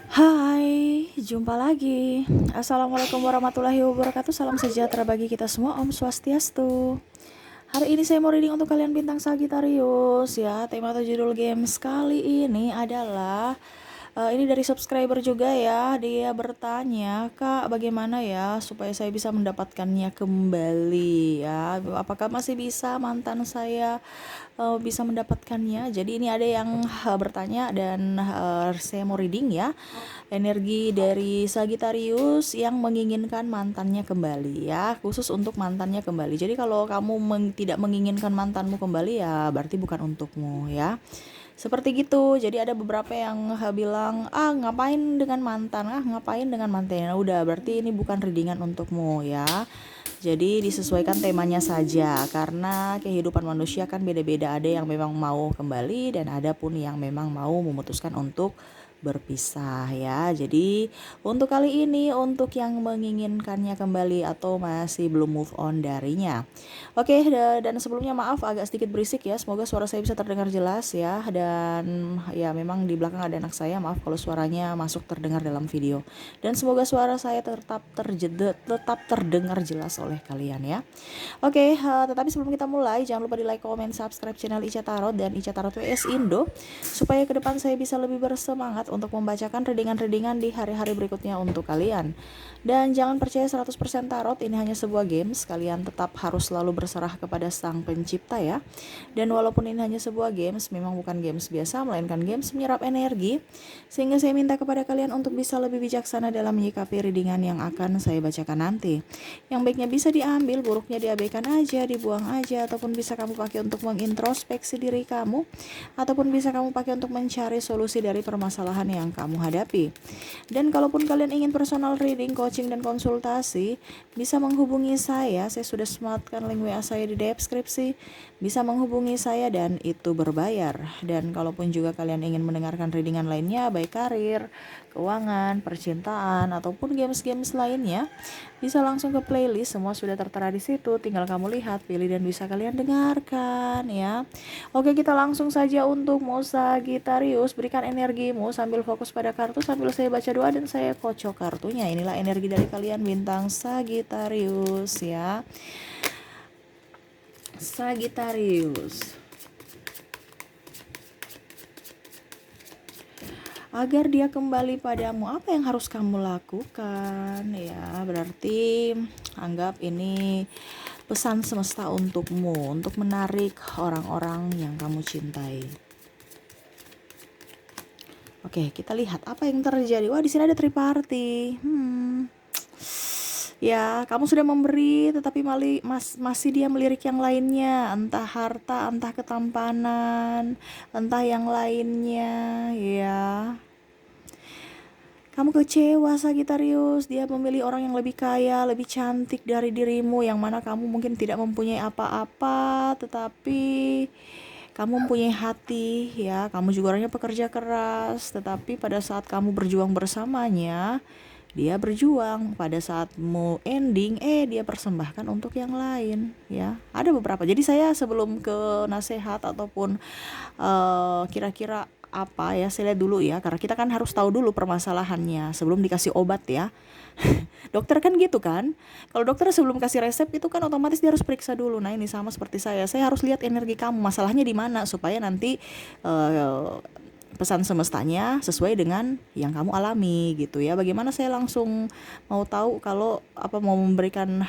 Hai, jumpa lagi. Assalamualaikum warahmatullahi wabarakatuh. Salam sejahtera bagi kita semua. Om Swastiastu. Hari ini saya mau reading untuk kalian bintang Sagittarius ya. Tema atau judul games kali ini adalah ini dari subscriber juga ya. Dia bertanya, "Kak, bagaimana ya supaya saya bisa mendapatkannya kembali ya? Apakah masih bisa mantan saya bisa mendapatkannya?" Jadi ini ada yang bertanya dan saya mau reading ya. Energi dari Sagittarius yang menginginkan mantannya kembali ya, khusus untuk mantannya kembali. Jadi kalau kamu tidak menginginkan mantanmu kembali ya berarti bukan untukmu ya. Seperti gitu. Jadi ada beberapa yang bilang, "Ah, ngapain dengan mantan? Ah, ngapain dengan mantan?" Nah, udah berarti ini bukan readingan untukmu ya. Jadi disesuaikan temanya saja karena kehidupan manusia kan beda-beda. Ada yang memang mau kembali dan ada pun yang memang mau memutuskan untuk berpisah ya. Jadi untuk kali ini untuk yang menginginkannya kembali atau masih belum move on darinya. Oke, dan sebelumnya maaf agak sedikit berisik ya. Semoga suara saya bisa terdengar jelas ya. Dan ya memang di belakang ada anak saya. Maaf kalau suaranya masuk terdengar dalam video. Dan semoga suara saya tetap terdengar jelas oleh kalian ya. Oke, tetapi sebelum kita mulai, jangan lupa di like, comment, subscribe channel Ica Tarot dan Ica Tarot WS Indo, supaya ke depan saya bisa lebih bersemangat untuk membacakan readingan-readingan di hari-hari berikutnya untuk kalian. Dan jangan percaya 100% tarot, ini hanya sebuah games, kalian tetap harus selalu berserah kepada sang pencipta ya. Dan walaupun ini hanya sebuah games, memang bukan games biasa, melainkan games menyerap energi, sehingga saya minta kepada kalian untuk bisa lebih bijaksana dalam menyikapi readingan yang akan saya bacakan nanti. Yang baiknya bisa diambil, buruknya diabaikan aja, dibuang aja, ataupun bisa kamu pakai untuk mengintrospeksi diri kamu, ataupun bisa kamu pakai untuk mencari solusi dari permasalahan yang kamu hadapi. Dan kalaupun kalian ingin personal reading, coaching, dan konsultasi, bisa menghubungi saya sudah sematkan link WA saya di deskripsi, bisa menghubungi saya dan itu berbayar. Dan kalaupun juga kalian ingin mendengarkan readingan lainnya, baik karir, keuangan, percintaan, ataupun games-games lainnya, bisa langsung ke playlist, semua sudah tertera di situ, tinggal kamu lihat, pilih dan bisa kalian dengarkan ya. Oke, kita langsung saja untuk Sagittarius, berikan energimu sambil fokus pada kartu sambil saya baca doa dan saya kocok kartunya. Inilah energi dari kalian bintang Sagittarius ya. Sagittarius. Agar dia kembali padamu, apa yang harus kamu lakukan ya? Berarti anggap ini pesan semesta untukmu untuk menarik orang-orang yang kamu cintai. Oke, kita lihat apa yang terjadi. Wah, di sini ada triparty. Ya, kamu sudah memberi, tetapi masih dia melirik yang lainnya, entah harta, entah ketampanan, entah yang lainnya, ya. Kamu kecewa Sagittarius, dia memilih orang yang lebih kaya, lebih cantik dari dirimu, yang mana kamu mungkin tidak mempunyai apa-apa, tetapi kamu mempunyai hati ya. Kamu juga orangnya pekerja keras, tetapi pada saat kamu berjuang bersamanya, dia berjuang. Pada saat mau ending, dia persembahkan untuk yang lain ya. Ada beberapa. Jadi saya sebelum ke nasihat ataupun kira-kira apa ya, saya lihat dulu ya, karena kita kan harus tahu dulu permasalahannya sebelum dikasih obat ya. Dokter kan gitu kan, kalau dokter sebelum kasih resep itu kan otomatis dia harus periksa dulu. Nah ini sama seperti saya harus lihat energi kamu, masalahnya di mana, supaya nanti uh, pesan semestanya sesuai dengan yang kamu alami gitu ya. Bagaimana saya langsung mau tahu kalau mau memberikan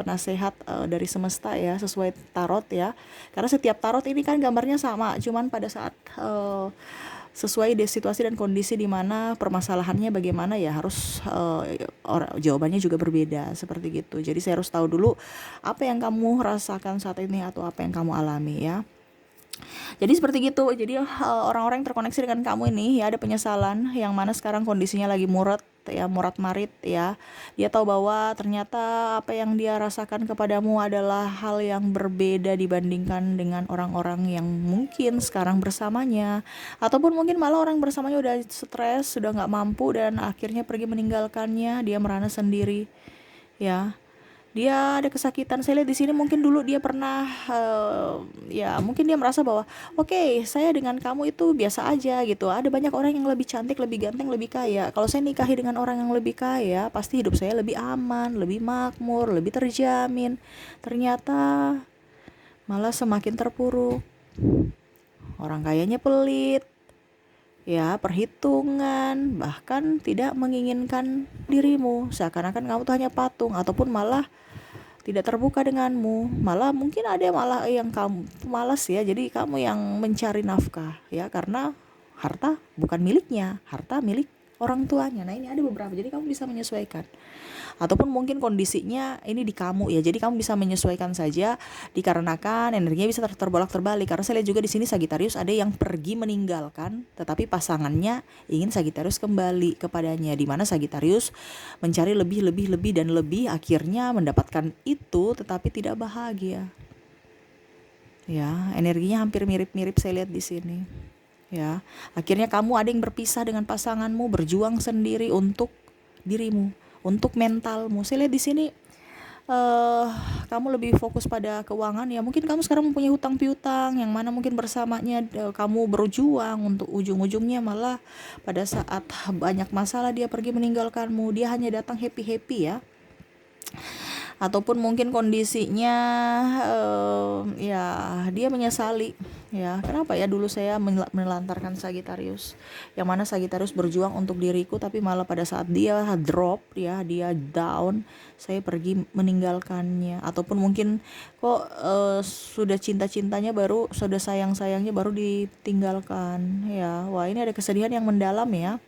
nasihat dari semesta ya, sesuai tarot ya. Karena setiap tarot ini kan gambarnya sama, cuman pada saat sesuai situasi dan kondisi di mana permasalahannya bagaimana ya, harus jawabannya juga berbeda seperti gitu. Jadi saya harus tahu dulu apa yang kamu rasakan saat ini atau apa yang kamu alami ya. Jadi seperti gitu. Jadi orang-orang yang terkoneksi dengan kamu ini ya, ada penyesalan yang mana sekarang kondisinya lagi murat ya, murat marit ya. Dia tahu bahwa ternyata apa yang dia rasakan kepadamu adalah hal yang berbeda dibandingkan dengan orang-orang yang mungkin sekarang bersamanya, ataupun mungkin malah orang bersamanya udah stres, sudah nggak mampu dan akhirnya pergi meninggalkannya, dia merana sendiri ya. Dia ada kesakitan. Saya lihat di sini mungkin dulu dia pernah ya mungkin dia merasa bahwa oke, saya dengan kamu itu biasa aja gitu. Ada banyak orang yang lebih cantik, lebih ganteng, lebih kaya. Kalau saya nikahi dengan orang yang lebih kaya, pasti hidup saya lebih aman, lebih makmur, lebih terjamin. Ternyata malah semakin terpuruk. Orang kayanya pelit, ya perhitungan, bahkan tidak menginginkan dirimu, seakan-akan kamu tuh hanya patung, ataupun malah tidak terbuka denganmu, malah mungkin ada malah yang kamu malas ya, jadi kamu yang mencari nafkah ya, karena harta bukan miliknya, harta milik orang tuanya. Nah ini ada beberapa, jadi kamu bisa menyesuaikan, ataupun mungkin kondisinya ini di kamu ya, jadi kamu bisa menyesuaikan saja, dikarenakan energinya bisa terbolak terbalik. Karena saya lihat juga di sini Sagittarius ada yang pergi meninggalkan, tetapi pasangannya ingin Sagittarius kembali kepadanya, di mana Sagittarius mencari lebih dan lebih, akhirnya mendapatkan itu tetapi tidak bahagia. Ya, energinya hampir mirip-mirip saya lihat di sini. Ya, akhirnya kamu ada yang berpisah dengan pasanganmu, berjuang sendiri untuk dirimu, untuk mentalmu. Saya lihat di sini eh kamu lebih fokus pada keuangan ya. Mungkin kamu sekarang mempunyai hutang piutang yang mana mungkin bersamanya kamu berjuang, untuk ujung-ujungnya malah pada saat banyak masalah dia pergi meninggalkanmu. Dia hanya datang happy-happy ya. Ataupun mungkin kondisinya ya dia menyesali ya, kenapa ya dulu saya menelantarkan Sagittarius, yang mana Sagittarius berjuang untuk diriku, tapi malah pada saat dia drop ya, dia down, saya pergi meninggalkannya. Ataupun mungkin kok sudah cinta-cintanya baru, sudah sayang-sayangnya baru ditinggalkan ya. Wah, ini ada kesedihan yang mendalam ya.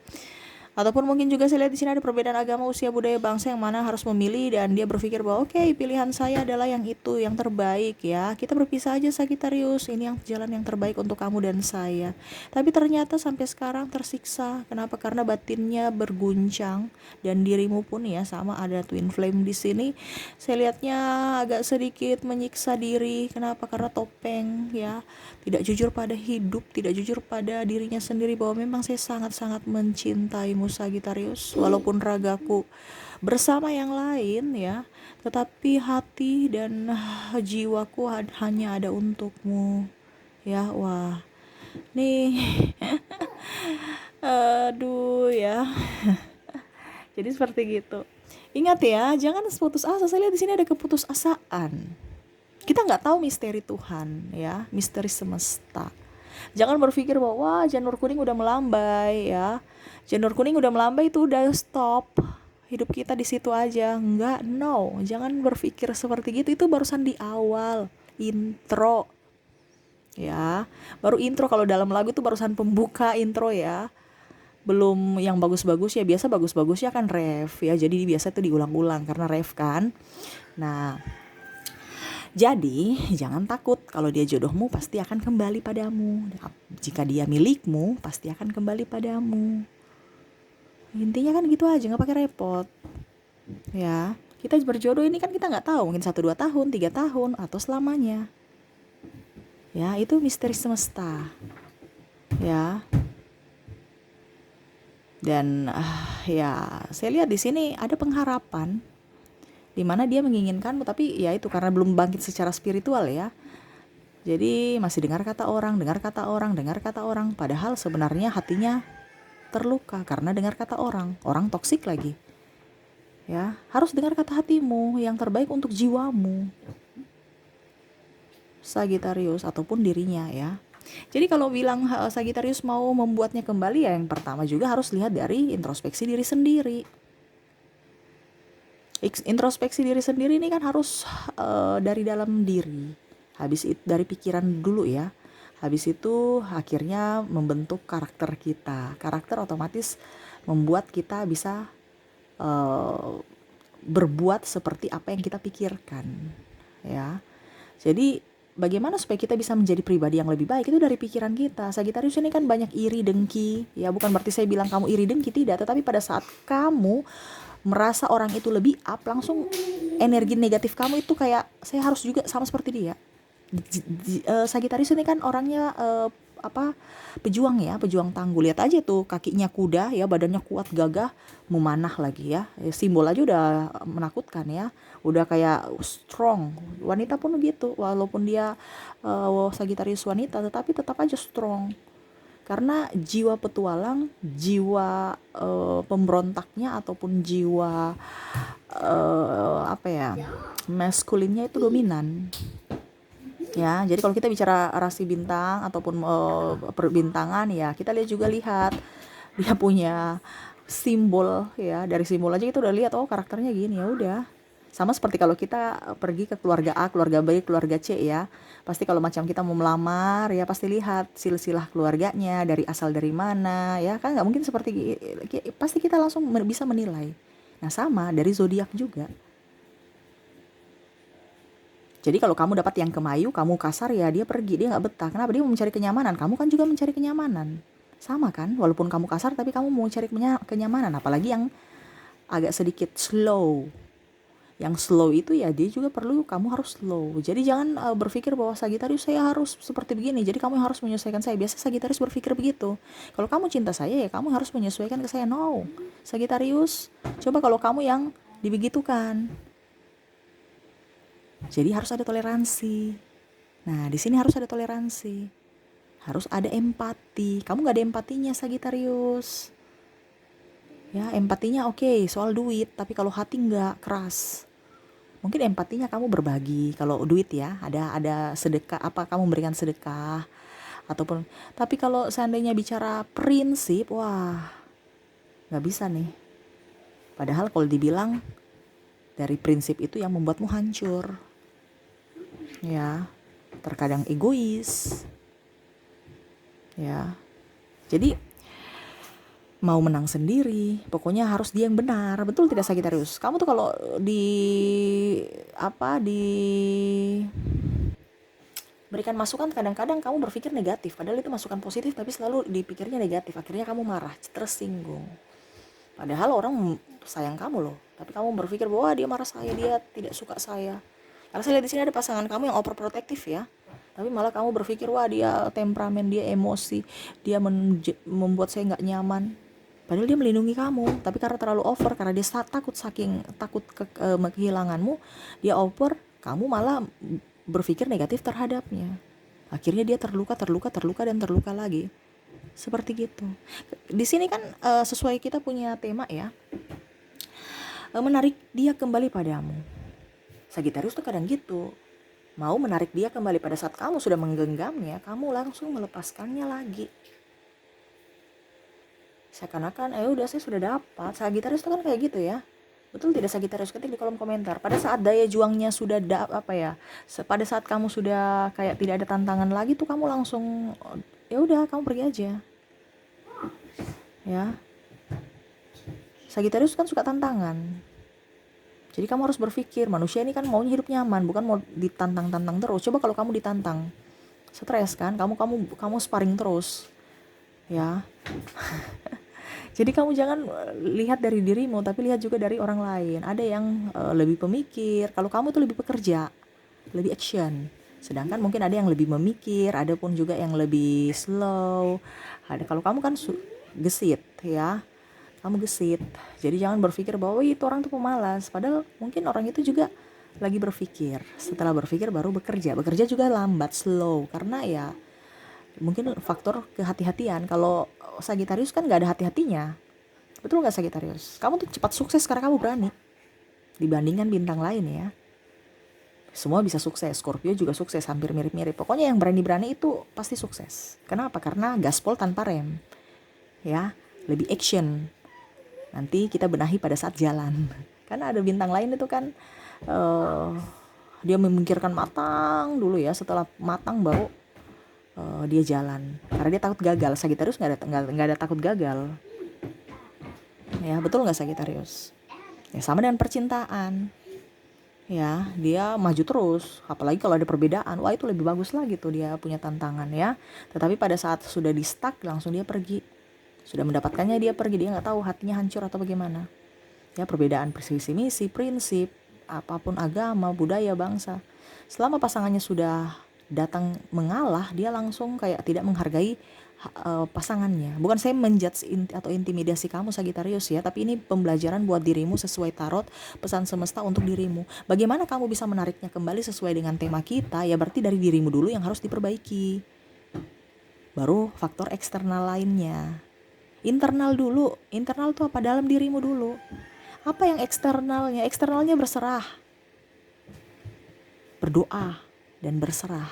Ataupun mungkin juga saya lihat di sini ada perbedaan agama, usia, budaya, bangsa, yang mana harus memilih, dan dia berpikir bahwa oke, pilihan saya adalah yang itu, yang terbaik ya. Kita berpisah aja Sagittarius, ini yang jalan yang terbaik untuk kamu dan saya. Tapi ternyata sampai sekarang tersiksa. Kenapa? Karena batinnya berguncang, dan dirimu pun ya sama, ada twin flame di sini. Saya lihatnya agak sedikit menyiksa diri. Kenapa? Karena topeng ya. Tidak jujur pada hidup, tidak jujur pada dirinya sendiri, bahwa memang saya sangat-sangat mencintaimu Sagittarius, walaupun ragaku bersama yang lain ya, tetapi hati dan jiwaku hanya ada untukmu ya. Wah, nih aduh ya. Jadi seperti gitu. Ingat ya, jangan putus asa. Saya lihat di sini ada keputusasaan. Kita nggak tahu misteri Tuhan ya, misteri semesta. Jangan berpikir bahwa wah, janur kuning udah melambai ya. Janur kuning udah melambai itu udah stop. Hidup kita di situ aja. Enggak, no. Jangan berpikir seperti gitu. Itu barusan di awal, intro. Ya, baru intro. Kalau dalam lagu itu barusan pembuka intro ya. Belum yang bagus-bagus ya. Biasa bagus-bagusnya kan ref ya. Jadi biasa itu diulang-ulang karena ref kan. Nah, jadi jangan takut, kalau dia jodohmu pasti akan kembali padamu. Jika dia milikmu pasti akan kembali padamu. Intinya kan gitu aja, nggak pakai repot. Ya, kita berjodoh ini kan kita nggak tahu, mungkin 1-2 tahun, 3 tahun, atau selamanya. Ya, itu misteri semesta. Ya. Dan ya, saya lihat di sini ada pengharapan, di mana dia menginginkanmu, tapi ya itu karena belum bangkit secara spiritual ya. Jadi masih dengar kata orang, padahal sebenarnya hatinya terluka karena dengar kata orang toksik lagi. Ya, harus dengar kata hatimu yang terbaik untuk jiwamu, Sagittarius, ataupun dirinya ya. Jadi kalau bilang Sagittarius mau membuatnya kembali, ya yang pertama juga harus lihat dari introspeksi diri sendiri. Introspeksi diri sendiri ini kan harus dari dalam diri. Habis itu dari pikiran dulu ya. Habis itu akhirnya membentuk karakter kita. Karakter otomatis membuat kita bisa berbuat seperti apa yang kita pikirkan ya. Jadi bagaimana supaya kita bisa menjadi pribadi yang lebih baik, itu dari pikiran kita. Sagittarius ini kan banyak iri dengki ya, bukan berarti saya bilang kamu iri dengki, tidak. Tetapi pada saat kamu merasa orang itu lebih up, langsung energi negatif kamu itu kayak saya harus juga sama seperti dia. Sagittarius ini kan orangnya pejuang ya, pejuang tangguh. Lihat aja tuh kakinya kuda ya, badannya kuat gagah, memanah lagi ya. Simbol aja udah menakutkan ya. Udah kayak strong. Wanita pun begitu, walaupun dia Sagittarius wanita, tetapi tetap aja strong. Karena jiwa petualang, jiwa pemberontaknya ataupun jiwa maskulinnya itu dominan. Ya, jadi kalau kita bicara rasi bintang ataupun perbintangan ya, kita lihat dia punya simbol ya. Dari simbol aja kita udah lihat oh karakternya gini, ya udah. Sama seperti kalau kita pergi ke keluarga A, keluarga B, keluarga C ya. Pasti kalau macam kita mau melamar ya pasti lihat silsilah keluarganya, dari asal dari mana ya, kan nggak mungkin seperti pasti kita langsung bisa menilai. Nah, sama dari zodiak juga. Jadi kalau kamu dapat yang kemayu, kamu kasar ya dia pergi, dia nggak betah. Kenapa? Dia mau mencari kenyamanan. Kamu kan juga mencari kenyamanan. Sama kan? Walaupun kamu kasar tapi kamu mau cari kenyamanan. Apalagi yang agak sedikit slow. Yang slow itu ya dia juga perlu kamu harus slow. Jadi jangan berpikir bahwa Sagittarius saya harus seperti begini. Jadi kamu harus menyesuaikan saya. Biasa Sagittarius berpikir begitu. Kalau kamu cinta saya ya kamu harus menyesuaikan ke saya. No. Sagittarius, coba kalau kamu yang dibegitukan. Jadi harus ada toleransi. Nah, di sini harus ada toleransi. Harus ada empati. Kamu gak ada empatinya Sagittarius. Ya, empatinya oke, soal duit, tapi kalau hati enggak, keras. Mungkin empatinya kamu berbagi. Kalau duit ya, ada sedekah, kamu memberikan sedekah ataupun, tapi kalau seandainya bicara prinsip, wah, nggak bisa nih. Padahal kalau dibilang dari prinsip itu yang membuatmu hancur. Ya, terkadang egois. Ya. Jadi mau menang sendiri, pokoknya harus dia yang benar. Betul tidak Sagittarius? Kamu tuh kalau berikan masukan, kadang-kadang kamu berpikir negatif, padahal itu masukan positif tapi selalu dipikirnya negatif. Akhirnya kamu marah, tersinggung. Padahal orang sayang kamu loh, tapi kamu berpikir bahwa dia marah saya, dia tidak suka saya. Karena saya lihat di sini ada pasangan kamu yang overprotective ya. Tapi malah kamu berpikir wah dia temperamen, dia emosi, dia membuat saya nggak nyaman. Padahal dia melindungi kamu, tapi karena terlalu over, karena dia takut kehilanganmu, dia over, kamu malah berpikir negatif terhadapnya. Akhirnya dia terluka dan terluka lagi. Seperti gitu. Di sini kan sesuai kita punya tema ya, menarik dia kembali padamu. Sagittarius tuh kadang gitu, mau menarik dia kembali pada saat kamu sudah menggenggamnya, kamu langsung melepaskannya lagi. Seakan-akan udah saya sudah dapat. Sagittarius itu kan kayak gitu ya. Betul tidak Sagittarius? Ketik di kolom komentar. Pada saat daya juangnya sudah pada saat kamu sudah kayak tidak ada tantangan lagi tuh, kamu langsung ya udah kamu pergi aja. Ya. Sagittarius kan suka tantangan. Jadi kamu harus berpikir, manusia ini kan maunya hidup nyaman, bukan mau ditantang-tantang terus. Coba kalau kamu ditantang, stres kan? Kamu sparring terus. Ya. Jadi kamu jangan lihat dari dirimu, tapi lihat juga dari orang lain. Ada yang lebih pemikir, kalau kamu tuh lebih pekerja, lebih action. Sedangkan mungkin ada yang lebih memikir, ada pun juga yang lebih slow. Kalau kamu kan gesit ya, kamu gesit. Jadi jangan berpikir bahwa itu orang tuh pemalas. Padahal mungkin orang itu juga lagi berpikir. Setelah berpikir baru bekerja. Bekerja juga lambat, slow, karena ya mungkin faktor kehati-hatian. Kalau Sagittarius kan gak ada hati-hatinya. Betul gak Sagittarius? Kamu tuh cepat sukses karena kamu berani dibandingkan bintang lain ya. Semua bisa sukses, Scorpio juga sukses, hampir mirip-mirip. Pokoknya yang berani-berani itu pasti sukses. Kenapa? Karena gaspol tanpa rem. Ya, lebih action. Nanti kita benahi pada saat jalan. Karena ada bintang lain itu kan dia memikirkan matang dulu ya, setelah matang baru dia jalan, karena dia takut gagal. Sagittarius nggak ada takut gagal. Ya betul nggak Sagittarius? Ya sama dengan percintaan. Ya dia maju terus, apalagi kalau ada perbedaan, wah itu lebih bagus lagi tuh, dia punya tantangan ya. Tetapi pada saat sudah di stuck langsung dia pergi. Sudah mendapatkannya dia pergi, dia nggak tahu hatinya hancur atau bagaimana. Ya perbedaan visi misi, prinsip, apapun agama, budaya, bangsa. Selama pasangannya sudah datang mengalah, dia langsung kayak tidak menghargai pasangannya. Bukan saya menjudge atau intimidasi kamu Sagittarius ya, tapi ini pembelajaran buat dirimu sesuai tarot, pesan semesta untuk dirimu. Bagaimana kamu bisa menariknya kembali sesuai dengan tema kita? Ya berarti dari dirimu dulu yang harus diperbaiki. Baru faktor eksternal lainnya. Internal dulu. Internal tuh apa? Dalam dirimu dulu. Apa yang eksternalnya? Eksternalnya berserah, berdoa, dan berserah.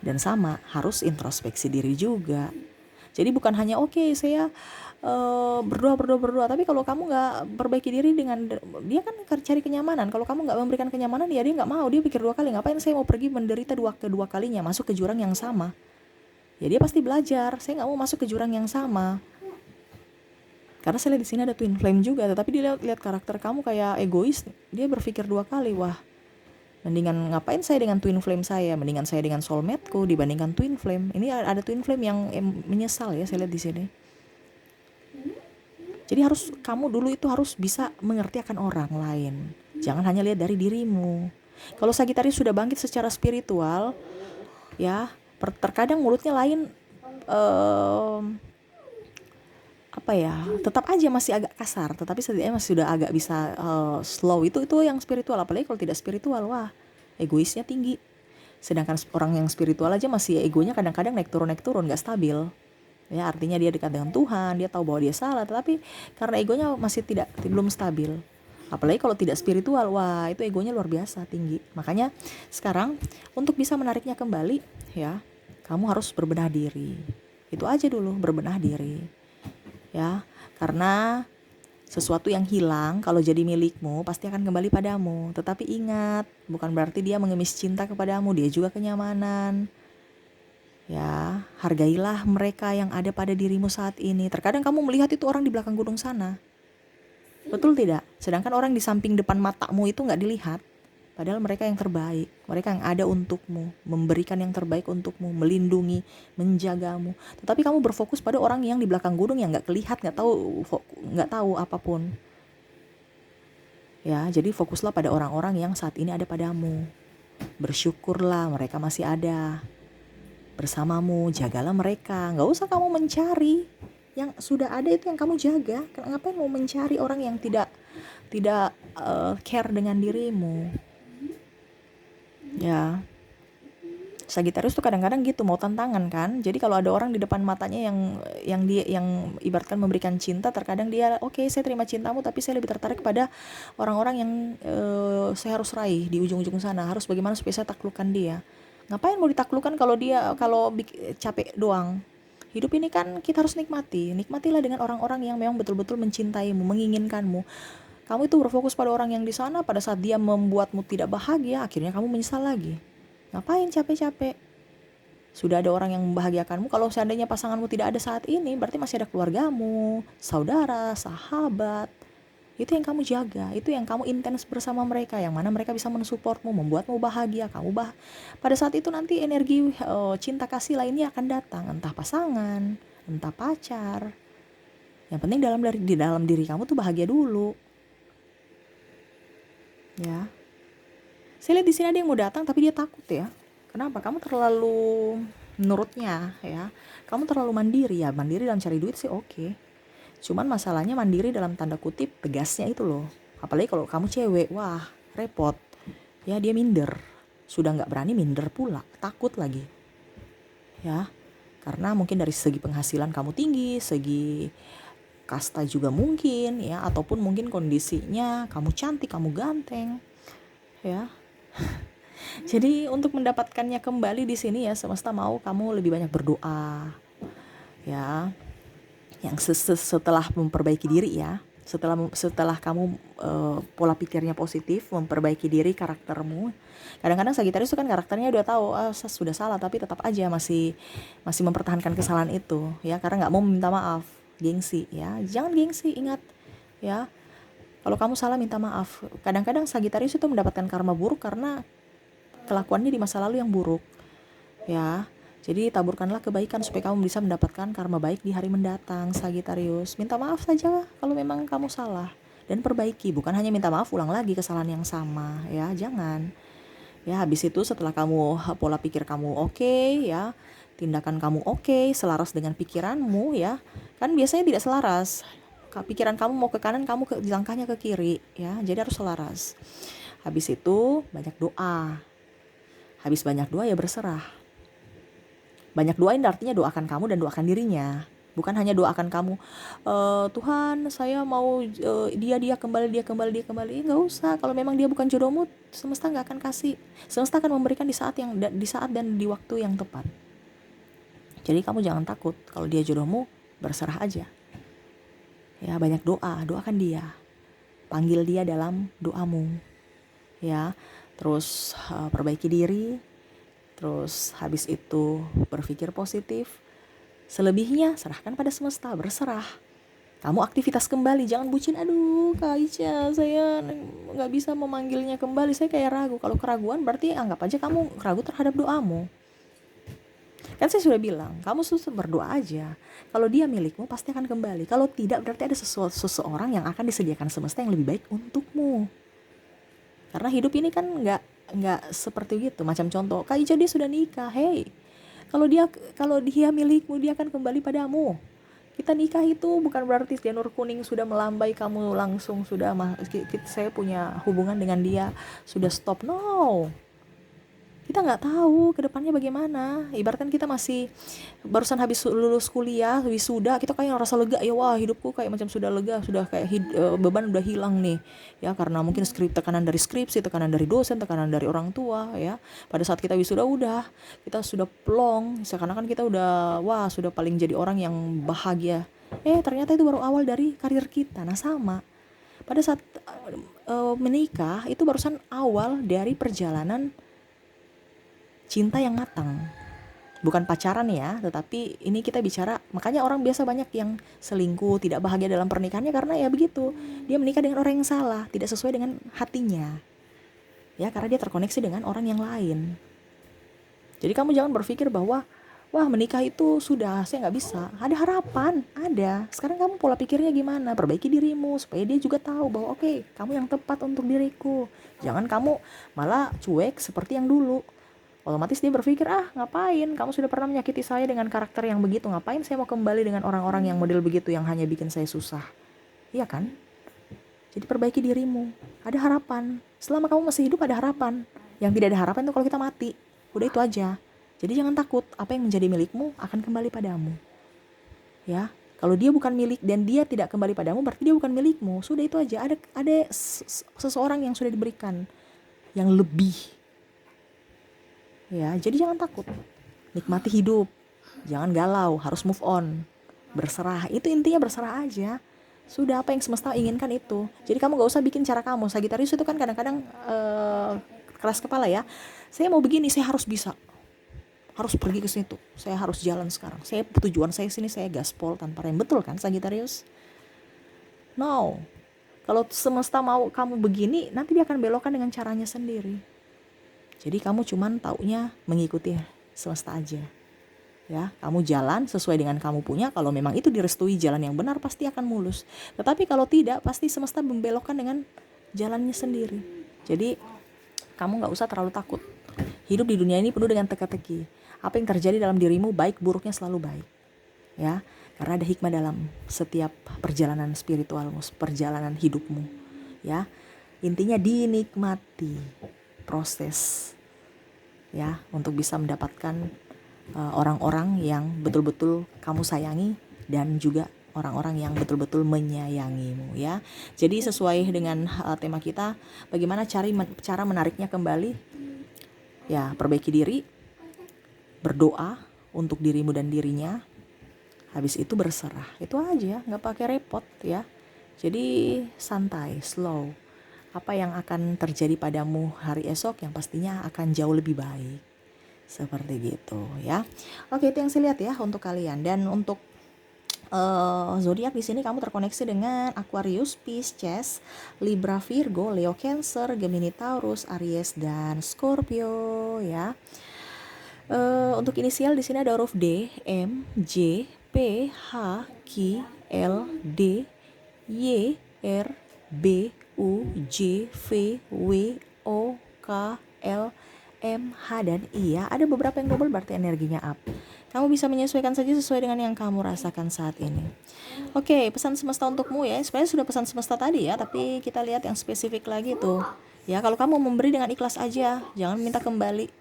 Dan sama, harus introspeksi diri juga. Jadi bukan hanya oke, saya berdoa, tapi kalau kamu nggak perbaiki diri dengan, dia kan cari kenyamanan. Kalau kamu nggak memberikan kenyamanan, ya dia nggak mau, dia pikir 2 kali, ngapain saya mau pergi menderita kedua kalinya, masuk ke jurang yang sama. Ya dia pasti belajar, saya nggak mau masuk ke jurang yang sama. Karena saya lihat di sini ada twin flame juga, tetapi dia lihat karakter kamu kayak egois, dia berpikir 2 kali, wah, mendingan ngapain saya dengan twin flame saya, mendingan saya dengan soulmate-ku dibandingkan twin flame. Ini ada twin flame yang menyesal ya, saya lihat di sini. Jadi kamu dulu itu harus bisa mengerti akan orang lain. Jangan hanya lihat dari dirimu. Kalau Sagittarius sudah bangkit secara spiritual, ya, terkadang mulutnya lain, apa ya, tetap aja masih agak kasar, tetapi setidaknya masih sudah agak bisa slow. Itu yang spiritual. Apalagi kalau tidak spiritual, wah, egoisnya tinggi. Sedangkan orang yang spiritual aja masih egonya kadang-kadang naik turun nggak stabil. Ya artinya dia dekat dengan Tuhan, dia tahu bahwa dia salah, tetapi karena egonya masih belum stabil. Apalagi kalau tidak spiritual, wah, itu egonya luar biasa tinggi. Makanya sekarang untuk bisa menariknya kembali, ya, kamu harus berbenah diri. Itu aja dulu, berbenah diri. Ya, karena sesuatu yang hilang kalau jadi milikmu pasti akan kembali padamu. Tetapi ingat, bukan berarti dia mengemis cinta kepadamu, dia juga kenyamanan. Ya, hargailah mereka yang ada pada dirimu saat ini. Terkadang kamu melihat itu orang di belakang gunung sana, betul tidak? Sedangkan orang di samping depan matamu itu nggak dilihat. Padahal mereka yang terbaik, mereka yang ada untukmu, memberikan yang terbaik untukmu, melindungi, menjagamu. Tetapi kamu berfokus pada orang yang di belakang gunung yang nggak kelihat, nggak tahu apapun. Ya, jadi fokuslah pada orang-orang yang saat ini ada padamu. Bersyukurlah mereka masih ada bersamamu, jagalah mereka. Nggak usah kamu mencari, yang sudah ada itu yang kamu jaga. Ngapain mau mencari orang yang tidak care dengan dirimu? Ya, Sagittarius tuh kadang-kadang gitu, mau tantangan kan. Jadi kalau ada orang di depan matanya yang ibaratkan memberikan cinta, terkadang dia oke, saya terima cintamu, tapi saya lebih tertarik pada orang-orang yang saya harus raih di ujung-ujung sana. Harus bagaimana supaya saya taklukkan dia. Ngapain mau ditaklukkan kalau capek doang. Hidup ini kan kita harus nikmatilah dengan orang-orang yang memang betul-betul mencintaimu, menginginkanmu. Kamu itu berfokus pada orang yang di sana, pada saat dia membuatmu tidak bahagia, akhirnya kamu menyesal lagi. Ngapain capek-capek? Sudah ada orang yang membahagiakanmu. Kalau seandainya pasanganmu tidak ada saat ini, berarti masih ada keluargamu, saudara, sahabat. Itu yang kamu jaga, itu yang kamu intens bersama mereka, yang mana mereka bisa mensupportmu, membuatmu bahagia. Pada saat itu nanti energi cinta kasih lainnya akan datang, entah pasangan, entah pacar. Yang penting di dalam diri kamu tuh bahagia dulu. Ya, saya lihat di sini ada yang mau datang tapi dia takut ya. Kenapa? Kamu terlalu, menurutnya ya, kamu terlalu mandiri ya. Mandiri dalam cari duit sih oke. Cuman masalahnya mandiri dalam tanda kutip tegasnya itu loh. Apalagi kalau kamu cewek, wah repot. Ya dia minder, sudah nggak berani minder pula, takut lagi. Ya, karena mungkin dari segi penghasilan kamu tinggi, segi kasta juga mungkin ya, ataupun mungkin kondisinya kamu cantik, kamu ganteng ya. Jadi untuk mendapatkannya kembali di sini ya, semesta mau kamu lebih banyak berdoa ya, yang setelah memperbaiki diri ya, setelah kamu pola pikirnya positif, memperbaiki diri, karaktermu. Kadang-kadang Sagittarius itu kan karakternya udah tahu sudah salah, tapi tetap aja masih mempertahankan kesalahan itu ya, karena nggak mau minta maaf. Gengsi ya, jangan gengsi, ingat ya, kalau kamu salah minta maaf. Kadang-kadang Sagittarius itu mendapatkan karma buruk karena kelakuannya di masa lalu yang buruk ya. Jadi taburkanlah kebaikan supaya kamu bisa mendapatkan karma baik di hari mendatang. Sagittarius, minta maaf saja kalau memang kamu salah dan perbaiki, bukan hanya minta maaf ulang lagi kesalahan yang sama ya, jangan Ya, habis itu setelah kamu pola pikir kamu oke, ya, tindakan kamu oke, selaras dengan pikiranmu, ya. Kan biasanya tidak selaras. Pikiran kamu mau ke kanan, kamu langkahnya ke kiri, ya. Jadi harus selaras. Habis itu banyak doa. Habis banyak doa ya berserah. Banyak doain artinya doakan kamu dan doakan dirinya. Bukan hanya doakan kamu, Tuhan saya mau dia kembali. Nggak usah. Kalau memang dia bukan jodohmu, semesta nggak akan kasih. Semesta akan memberikan di saat dan di waktu yang tepat. Jadi kamu jangan takut. Kalau dia jodohmu, berserah aja. Ya, banyak doa, doakan dia. Panggil dia dalam doamu. Ya, terus perbaiki diri. Terus habis itu berpikir positif. Selebihnya serahkan pada semesta, berserah. Kamu aktivitas kembali, jangan bucin. Aduh Kak Aisyah, saya gak bisa memanggilnya kembali, saya kayak ragu. Kalau keraguan berarti anggap aja kamu ragu terhadap doamu. Kan saya sudah bilang, kamu berdoa aja. Kalau dia milikmu pasti akan kembali. Kalau tidak berarti ada seseorang yang akan disediakan semesta yang lebih baik untukmu. Karena hidup ini kan nggak seperti gitu. Macam contoh, Kak Aisyah dia sudah nikah, hey, kalau dia milikmu, dia akan kembali padamu. Kita nikah itu bukan berarti janur kuning sudah melambai, kamu langsung sudah saya punya hubungan dengan dia sudah stop. No, kita nggak tahu ke depannya bagaimana. Ibaratkan kita masih barusan habis lulus kuliah, wisuda, kita kayak ngerasa lega, ya wah hidupku kayak macam sudah lega, sudah kayak beban udah hilang nih, ya, karena mungkin tekanan dari skripsi, tekanan dari dosen, tekanan dari orang tua, ya. Pada saat kita wisuda kita sudah plong, seakan-akan kita udah wah sudah paling jadi orang yang bahagia. Ternyata itu baru awal dari karir kita. Nah sama, pada saat menikah itu barusan awal dari perjalanan cinta yang matang. Bukan pacaran ya, tetapi ini kita bicara, makanya orang biasa banyak yang selingkuh, tidak bahagia dalam pernikahannya karena ya begitu, dia menikah dengan orang yang salah, tidak sesuai dengan hatinya, ya, karena dia terkoneksi dengan orang yang lain. Jadi kamu jangan berpikir bahwa wah menikah itu sudah, saya nggak bisa. Ada harapan, ada. Sekarang kamu pola pikirnya gimana? Perbaiki dirimu supaya dia juga tahu bahwa oke, kamu yang tepat untuk diriku. Jangan kamu malah cuek seperti yang dulu. Otomatis dia berpikir, ngapain, kamu sudah pernah menyakiti saya dengan karakter yang begitu, ngapain saya mau kembali dengan orang-orang yang model begitu yang hanya bikin saya susah. Iya kan? Jadi perbaiki dirimu, ada harapan. Selama kamu masih hidup ada harapan. Yang tidak ada harapan itu kalau kita mati. Udah itu aja. Jadi jangan takut, apa yang menjadi milikmu akan kembali padamu. Ya, kalau dia bukan milik dan dia tidak kembali padamu, berarti dia bukan milikmu. Sudah itu aja. Ada seseorang yang sudah diberikan yang lebih. Ya, jadi jangan takut. Nikmati hidup. Jangan galau, harus move on. Berserah, itu intinya berserah aja. Sudah, apa yang semesta inginkan itu. Jadi kamu gak usah bikin cara kamu. Sagitarius itu kan kadang-kadang keras kepala ya. Saya mau begini, saya harus bisa. Harus pergi ke situ. Saya harus jalan sekarang. Tujuan saya sini, saya gaspol tanpa rem. Betul kan Sagitarius? No. Kalau semesta mau kamu begini, nanti dia akan belokkan dengan caranya sendiri. Jadi kamu cuman taunya mengikuti semesta aja. Ya, kamu jalan sesuai dengan kamu punya. Kalau memang itu direstui jalan yang benar, pasti akan mulus. Tetapi kalau tidak, pasti semesta membelokkan dengan jalannya sendiri. Jadi kamu gak usah terlalu takut. Hidup di dunia ini penuh dengan teka-teki. Apa yang terjadi dalam dirimu, baik buruknya selalu baik. Ya, karena ada hikmah dalam setiap perjalanan spiritualmu, perjalanan hidupmu. Ya, intinya dinikmati proses, ya, untuk bisa mendapatkan orang-orang yang betul-betul kamu sayangi dan juga orang-orang yang betul-betul menyayangimu, ya. Jadi sesuai dengan tema kita, bagaimana cara menariknya kembali? Ya, perbaiki diri, berdoa untuk dirimu dan dirinya. Habis itu berserah. Itu aja, nggak pakai repot, ya. Jadi santai, slow. Apa yang akan terjadi padamu hari esok yang pastinya akan jauh lebih baik. Seperti gitu, ya. Oke, itu yang saya lihat ya untuk kalian. Dan untuk zodiak di sini kamu terkoneksi dengan Aquarius, Pisces, Libra, Virgo, Leo, Cancer, Gemini, Taurus, Aries, dan Scorpio, ya. Untuk inisial di sini ada huruf D, M, J, P, H, Q, L, D, Y, R, B, U, J, V, W, O, K, L, M, H, dan I ya. Ada beberapa yang double berarti energinya up. Kamu bisa menyesuaikan saja sesuai dengan yang kamu rasakan saat ini. Oke, pesan semesta untukmu ya. Sebenarnya sudah pesan semesta tadi ya, tapi kita lihat yang spesifik lagi tuh. Ya, kalau kamu memberi dengan ikhlas aja, jangan minta kembali.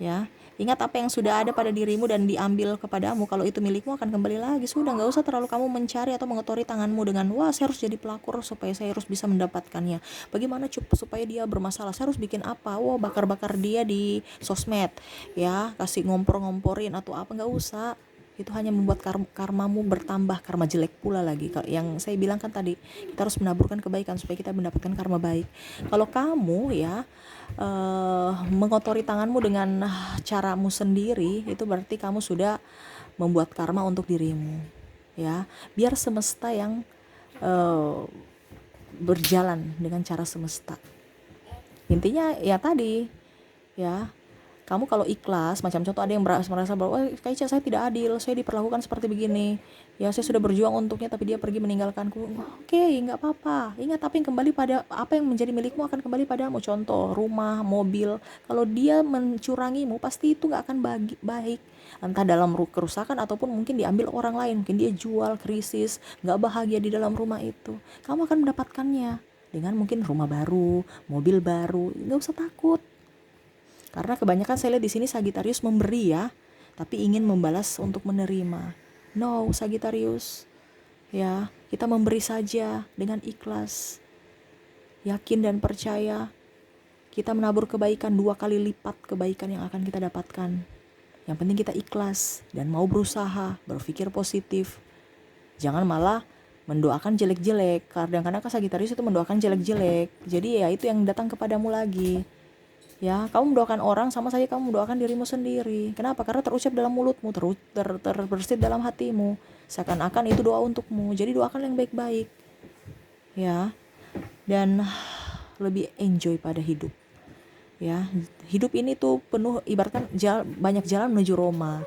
Ya, ingat apa yang sudah ada pada dirimu dan diambil kepadamu. Kalau itu milikmu akan kembali lagi. Sudah, nggak usah terlalu kamu mencari atau mengotori tanganmu dengan wah saya harus jadi pelakor supaya saya harus bisa mendapatkannya. Bagaimana supaya dia bermasalah? Saya harus bikin apa? Wah, bakar-bakar dia di sosmed, ya kasih ngompor-ngomporin atau apa, nggak usah. Itu hanya membuat karmamu bertambah, karma jelek pula lagi. Yang saya bilang kan tadi, kita harus menaburkan kebaikan supaya kita mendapatkan karma baik. Kalau kamu ya mengotori tanganmu dengan caramu sendiri, itu berarti kamu sudah membuat karma untuk dirimu. Ya, biar semesta yang berjalan dengan cara semesta. Intinya ya tadi, ya kamu kalau ikhlas, macam contoh ada yang merasa bahwa kayaknya saya tidak adil, saya diperlakukan seperti begini, ya saya sudah berjuang untuknya tapi dia pergi meninggalkanku. Oke, nggak apa-apa. Ingat, apa yang menjadi milikmu akan kembali padamu. Contoh rumah, mobil, kalau dia mencurangimu pasti itu nggak akan baik, entah dalam kerusakan ataupun mungkin diambil orang lain, mungkin dia jual, krisis, nggak bahagia di dalam rumah itu. Kamu akan mendapatkannya dengan mungkin rumah baru, mobil baru. Nggak usah takut. Karena kebanyakan saya lihat di sini Sagittarius memberi ya, tapi ingin membalas untuk menerima. No, Sagittarius. Ya, kita memberi saja dengan ikhlas. Yakin dan percaya. Kita menabur kebaikan 2 kali lipat kebaikan yang akan kita dapatkan. Yang penting kita ikhlas dan mau berusaha, berpikir positif. Jangan malah mendoakan jelek-jelek. Kadang-kadang Sagittarius itu mendoakan jelek-jelek. Jadi ya itu yang datang kepadamu lagi. Ya, kamu mendoakan orang sama saja kamu mendoakan dirimu sendiri. Kenapa? Karena terucap dalam mulutmu, terbersit dalam hatimu. Seakan-akan itu doa untukmu. Jadi doakan yang baik-baik. Ya. Dan lebih enjoy pada hidup. Ya, hidup ini tuh penuh, ibaratkan banyak jalan menuju Roma.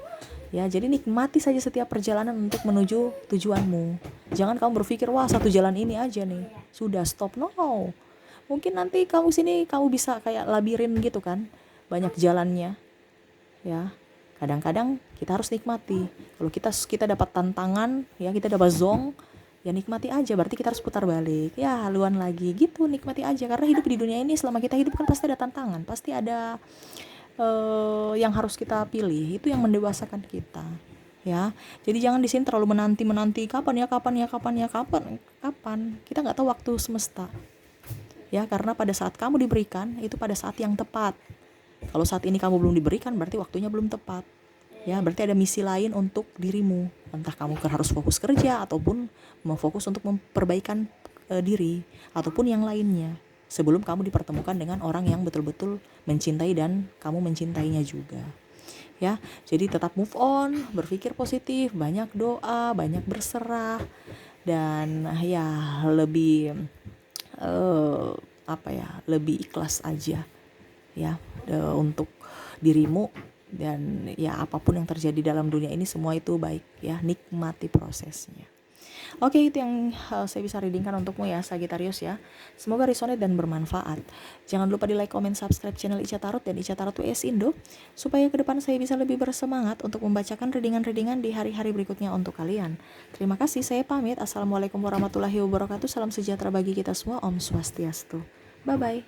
Ya, jadi nikmati saja setiap perjalanan untuk menuju tujuanmu. Jangan kamu berpikir, wah satu jalan ini aja nih, sudah stop. No. Mungkin nanti kamu bisa kayak labirin gitu kan, banyak jalannya. Ya, kadang-kadang kita harus nikmati. Kalau kita dapat tantangan, ya kita dapat zong, ya nikmati aja. Berarti kita harus putar balik, ya haluan lagi gitu, nikmati aja. Karena hidup di dunia ini, selama kita hidup kan pasti ada tantangan, pasti ada yang harus kita pilih. Itu yang mendewasakan kita. Ya, jadi jangan di sini terlalu menanti kapan. Kita nggak tahu waktu semesta. Ya, karena pada saat kamu diberikan itu pada saat yang tepat. Kalau saat ini kamu belum diberikan berarti waktunya belum tepat. Ya, berarti ada misi lain untuk dirimu. Entah kamu harus fokus kerja ataupun mau fokus untuk memperbaikan diri ataupun yang lainnya. Sebelum kamu dipertemukan dengan orang yang betul-betul mencintai dan kamu mencintainya juga. Ya, jadi tetap move on, berpikir positif, banyak doa, banyak berserah, dan ya lebih lebih ikhlas aja ya untuk dirimu. Dan ya apapun yang terjadi dalam dunia ini semua itu baik ya, nikmati prosesnya. Oke, itu yang saya bisa readingkan untukmu ya Sagittarius ya. Semoga resonate dan bermanfaat. Jangan lupa di like, comment, subscribe channel Ica Tarot dan Ica Tarot WS Indo, supaya ke depan saya bisa lebih bersemangat untuk membacakan readingan-readingan di hari-hari berikutnya untuk kalian. Terima kasih, saya pamit. Assalamualaikum warahmatullahi wabarakatuh. Salam sejahtera bagi kita semua. Om Swastiastu. Bye-bye.